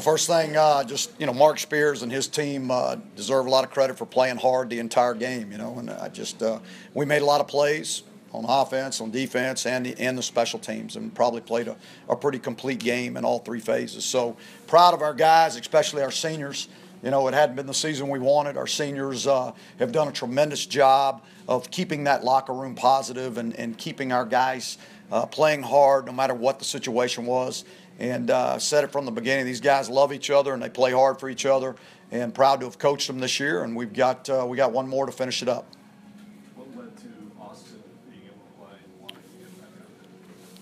First thing, Mark Spears and his team deserve a lot of credit for playing hard the entire game, and we made a lot of plays on offense, on defense, and the special teams, and probably played a pretty complete game in all three phases. So proud of our guys, especially our seniors. It hadn't been the season we wanted. Our seniors have done a tremendous job of keeping that locker room positive and keeping our guys playing hard no matter what the situation was. And said it from the beginning, these guys love each other and they play hard for each other, and proud to have coached them this year, and we got one more to finish it up. What led to Austin being able to play and wanting to get back out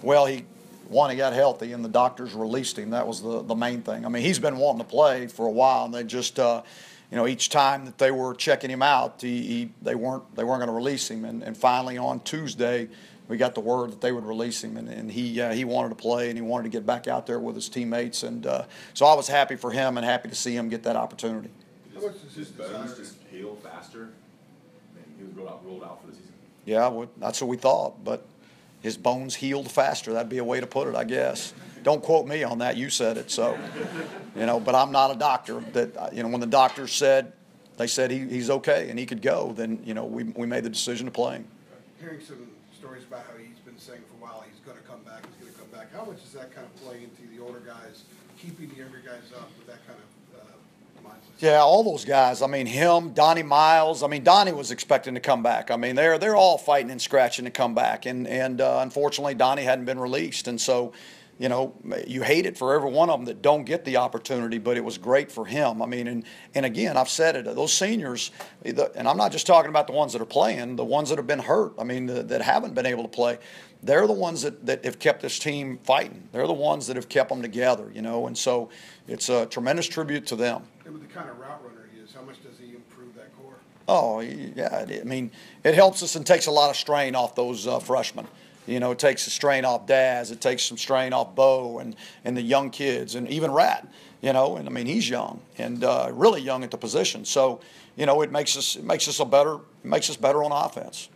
there? Well, he got healthy and the doctors released him. That was the main thing. I mean, he's been wanting to play for a while, and they just each time that they were checking him out, they weren't going to release him, and finally on Tuesday we got the word that they would release him, and he wanted to play, and he wanted to get back out there with his teammates, and so I was happy for him and happy to see him get that opportunity. Does his bones just heal faster? I mean, he was rolled out for the season. Yeah, that's what we thought, but his bones healed faster. That'd be a way to put it, I guess. Don't quote me on that. You said it, so but I'm not a doctor. That when the doctors said he's okay and he could go, then we made the decision to play him. Hearing some stories about how he's been saying for a while he's going to come back. How much does that kind of play into the older guys, keeping the younger guys up with that kind of mindset? Yeah, all those guys. I mean, him, Donnie Miles. I mean, Donnie was expecting to come back. I mean, they're all fighting and scratching to come back, and unfortunately, Donnie hadn't been released, and so. You hate it for every one of them that don't get the opportunity, but it was great for him. I mean, and again, I've said it, those seniors, and I'm not just talking about the ones that are playing, the ones that have been hurt, I mean, that haven't been able to play, they're the ones that have kept this team fighting. They're the ones that have kept them together, and so it's a tremendous tribute to them. And with the kind of route runner he is, how much does he improve that core? Oh, yeah, I mean, it helps us and takes a lot of strain off those freshmen. It takes a strain off Daz. It takes some strain off Bo and the young kids, and even Rat. And I mean, he's young and really young at the position. So, it makes us better on offense.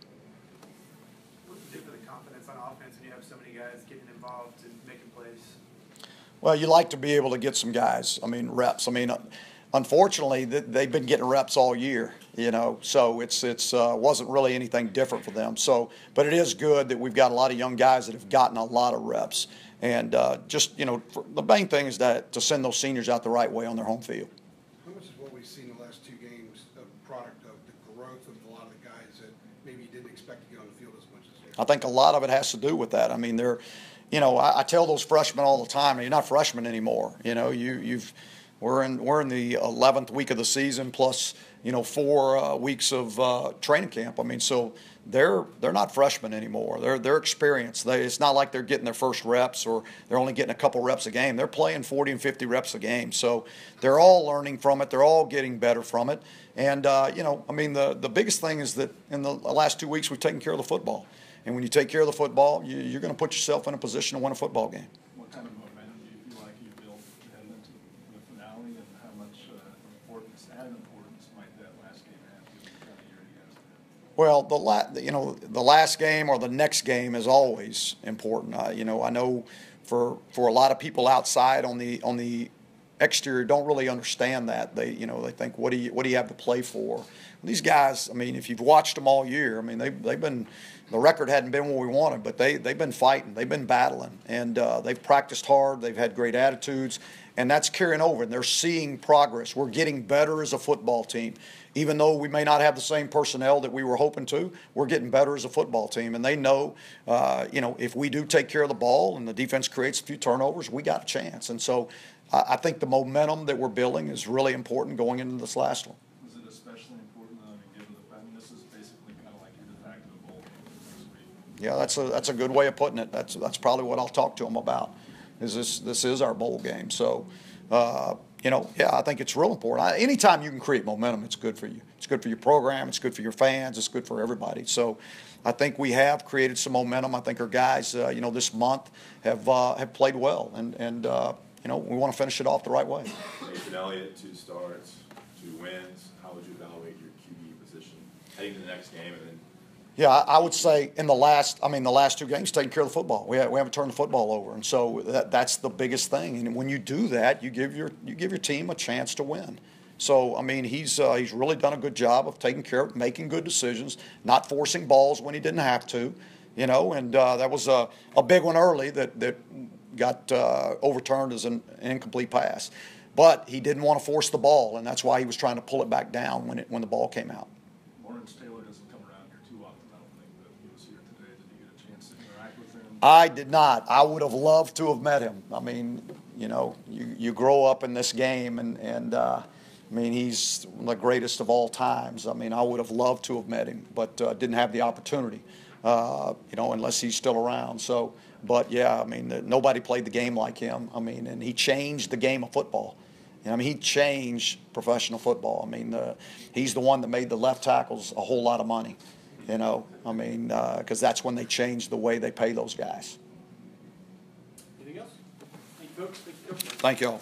What's it do for the confidence on offense when you have so many guys getting involved and making plays? Well, you like to be able to get some guys. I mean, reps. I mean, unfortunately, they've been getting reps all year. So it's wasn't really anything different for them. So, but it is good that we've got a lot of young guys that have gotten a lot of reps, and the main thing is that to send those seniors out the right way on their home field. How much is what we've seen the last two games a product of the growth of a lot of the guys that maybe you didn't expect to get on the field as much as they are? I think a lot of it has to do with that. I mean, I tell those freshmen all the time, you're not freshmen anymore. We're in the 11th week of the season plus 4 weeks of training camp. I mean, so they're not freshmen anymore. They're experienced. It's not like they're getting their first reps or they're only getting a couple reps a game. They're playing 40 and 50 reps a game. So they're all learning from it. They're all getting better from it. And I mean, the biggest thing is that in the last 2 weeks we've taken care of the football. And when you take care of the football, you're going to put yourself in a position to win a football game. What kind of momentum do you feel like you built heading into the finale, and how much importance might that last game have to the kind of year you guys had? Well, the last game or the next game is always important. I know for a lot of people outside on the exterior don't really understand that. They think what do you have to play for? These guys, I mean, if you've watched them all year, I mean they've been. The record hadn't been what we wanted, but they've been fighting, they've been battling, and they've practiced hard. They've had great attitudes, and that's carrying over. And they're seeing progress. We're getting better as a football team, even though we may not have the same personnel that we were hoping to. We're getting better as a football team, and they know, if we do take care of the ball and the defense creates a few turnovers, we got a chance. And so, I think the momentum that we're building is really important going into this last one. Is it especially important, given the fact this is basically kind of like your de facto bowl game, so to speak? Yeah, that's a good way of putting it. That's probably what I'll talk to them about. This is our bowl game. So, I think it's real important. Anytime you can create momentum, it's good for you. It's good for your program. It's good for your fans. It's good for everybody. So, I think we have created some momentum. I think our guys, this month have played well, and we want to finish it off the right way. Nathan Elliott, 2 starts, 2 wins. How would you evaluate your QB position heading to the next game, and then Yeah, I would say in the last 2 games, taking care of the football. We haven't turned the football over, and so that's the biggest thing. And when you do that, you give your team a chance to win. So I mean, he's really done a good job of taking care of, making good decisions, not forcing balls when he didn't have to, you know. And that was a big one early that got overturned as an incomplete pass. But he didn't want to force the ball, and that's why he was trying to pull it back down when the ball came out. Lawrence Taylor doesn't come around here too often, I don't think, but he was here today. Did you get a chance to interact with him? I did not. I would have loved to have met him. I mean, you know, you grow up in this game, and I mean, he's one of the greatest of all times. I mean, I would have loved to have met him, but didn't have the opportunity, you know, unless he's still around. So, but yeah, I mean, nobody played the game like him. I mean, and he changed the game of football. I mean, he changed professional football. I mean, he's the one that made the left tackles a whole lot of money, you know. I mean, because that's when they changed the way they pay those guys. Anything else? Thank you, folks. Thank you, Coach. Thank you all.